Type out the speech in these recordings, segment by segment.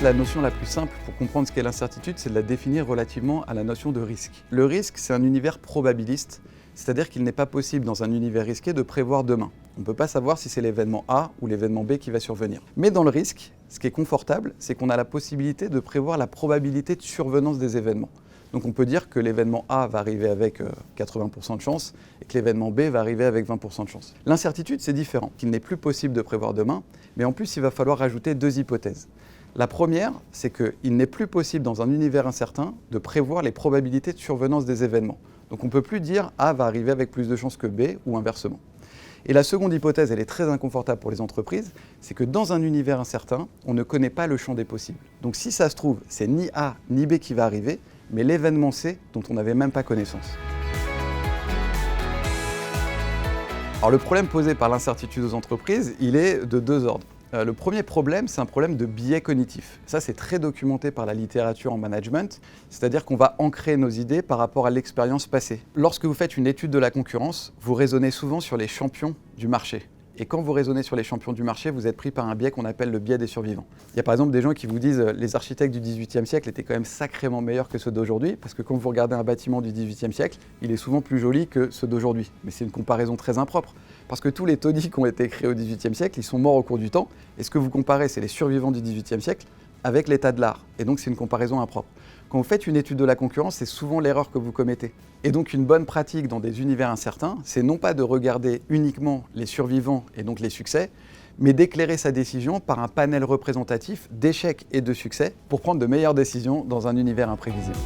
la notion la plus simple pour comprendre ce qu'est l'incertitude, c'est de la définir relativement à la notion de risque. Le risque, c'est un univers probabiliste, c'est-à-dire qu'il n'est pas possible dans un univers risqué de prévoir demain. On ne peut pas savoir si c'est l'événement A ou l'événement B qui va survenir. Mais dans le risque, ce qui est confortable, c'est qu'on a la possibilité de prévoir la probabilité de survenance des événements. Donc on peut dire que l'événement A va arriver avec 80% de chance et que l'événement B va arriver avec 20% de chance. L'incertitude, c'est différent, qu'il n'est plus possible de prévoir demain, mais en plus il va falloir rajouter deux hypothèses. La première, c'est qu'il n'est plus possible dans un univers incertain de prévoir les probabilités de survenance des événements. Donc on ne peut plus dire A va arriver avec plus de chances que B ou inversement. Et la seconde hypothèse, elle est très inconfortable pour les entreprises, c'est que dans un univers incertain, on ne connaît pas le champ des possibles. Donc si ça se trouve, c'est ni A ni B qui va arriver, mais l'événement C dont on n'avait même pas connaissance. Alors le problème posé par l'incertitude aux entreprises, il est de deux ordres. Le premier problème, c'est un problème de biais cognitif. Ça, c'est très documenté par la littérature en management, c'est-à-dire qu'on va ancrer nos idées par rapport à l'expérience passée. Lorsque vous faites une étude de la concurrence, vous raisonnez souvent sur les champions du marché. Et quand vous raisonnez sur les champions du marché, vous êtes pris par un biais qu'on appelle le biais des survivants. Il y a par exemple des gens qui vous disent les architectes du XVIIIe siècle étaient quand même sacrément meilleurs que ceux d'aujourd'hui, parce que quand vous regardez un bâtiment du XVIIIe siècle, il est souvent plus joli que ceux d'aujourd'hui. Mais c'est une comparaison très impropre, parce que tous les taudis qui ont été créés au XVIIIe siècle, ils sont morts au cours du temps, et ce que vous comparez, c'est les survivants du XVIIIe siècle avec l'état de l'art. Et donc c'est une comparaison impropre. Quand vous faites une étude de la concurrence, c'est souvent l'erreur que vous commettez. Et donc une bonne pratique dans des univers incertains, c'est non pas de regarder uniquement les survivants et donc les succès, mais d'éclairer sa décision par un panel représentatif d'échecs et de succès pour prendre de meilleures décisions dans un univers imprévisible.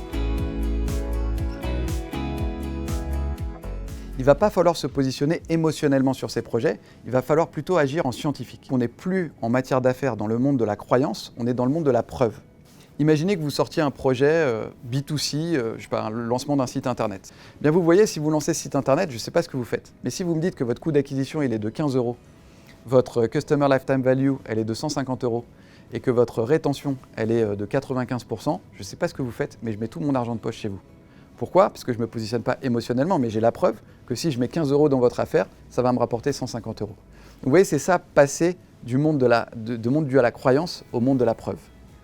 Il ne va pas falloir se positionner émotionnellement sur ces projets, il va falloir plutôt agir en scientifique. On n'est plus en matière d'affaires dans le monde de la croyance, on est dans le monde de la preuve. Imaginez que vous sortiez un projet B2C, le lancement d'un site internet. Bien vous voyez, si vous lancez ce site internet, je ne sais pas ce que vous faites, mais si vous me dites que votre coût d'acquisition il est de 15 €, votre Customer Lifetime Value elle est de 150 € et que votre rétention elle est de 95%, je ne sais pas ce que vous faites, mais je mets tout mon argent de poche chez vous. Pourquoi? Parce que je ne me positionne pas émotionnellement, mais j'ai la preuve que si je mets 15 € dans votre affaire, ça va me rapporter 150 €. Donc vous voyez, c'est ça, passer du monde, monde dû à la croyance au monde de la preuve.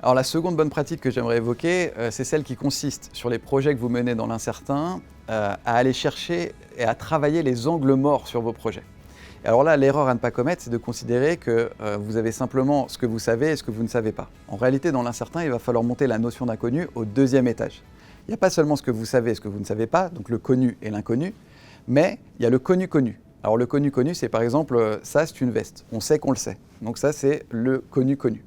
Alors la seconde bonne pratique que j'aimerais évoquer, c'est celle qui consiste sur les projets que vous menez dans l'incertain, à aller chercher et à travailler les angles morts sur vos projets. Et alors là, l'erreur à ne pas commettre, c'est de considérer que vous avez simplement ce que vous savez et ce que vous ne savez pas. En réalité, dans l'incertain, il va falloir monter la notion d'inconnu au deuxième étage. Il n'y a pas seulement ce que vous savez et ce que vous ne savez pas, donc le connu et l'inconnu, mais il y a le connu-connu. Alors le connu-connu, c'est par exemple, ça c'est une veste, on sait qu'on le sait. Donc ça c'est le connu-connu.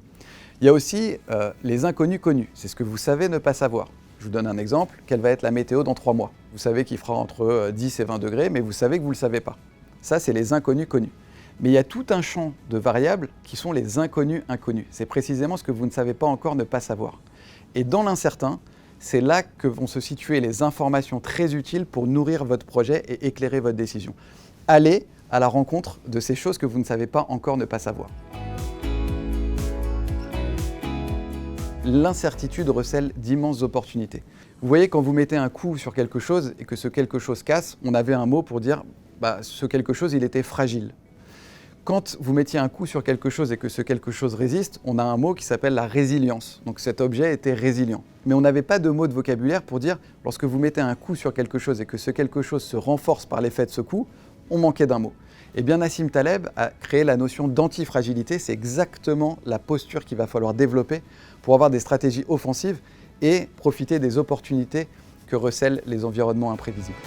Il y a aussi les inconnus connus, c'est ce que vous savez ne pas savoir. Je vous donne un exemple, quelle va être la météo dans 3 mois? Vous savez qu'il fera entre 10 et 20 degrés, mais vous savez que vous ne le savez pas. Ça, c'est les inconnus connus. Mais il y a tout un champ de variables qui sont les inconnus inconnus. C'est précisément ce que vous ne savez pas encore ne pas savoir. Et dans l'incertain, c'est là que vont se situer les informations très utiles pour nourrir votre projet et éclairer votre décision. Allez à la rencontre de ces choses que vous ne savez pas encore ne pas savoir. L'incertitude recèle d'immenses opportunités. Vous voyez, quand vous mettez un coup sur quelque chose et que ce quelque chose casse, on avait un mot pour dire ce quelque chose, il était fragile. Quand vous mettiez un coup sur quelque chose et que ce quelque chose résiste, on a un mot qui s'appelle la résilience. Donc cet objet était résilient. Mais on n'avait pas de mot de vocabulaire pour dire, lorsque vous mettez un coup sur quelque chose et que ce quelque chose se renforce par l'effet de ce coup, on manquait d'un mot. Eh bien, Nassim Taleb a créé la notion d'antifragilité. C'est exactement la posture qu'il va falloir développer pour avoir des stratégies offensives et profiter des opportunités que recèlent les environnements imprévisibles.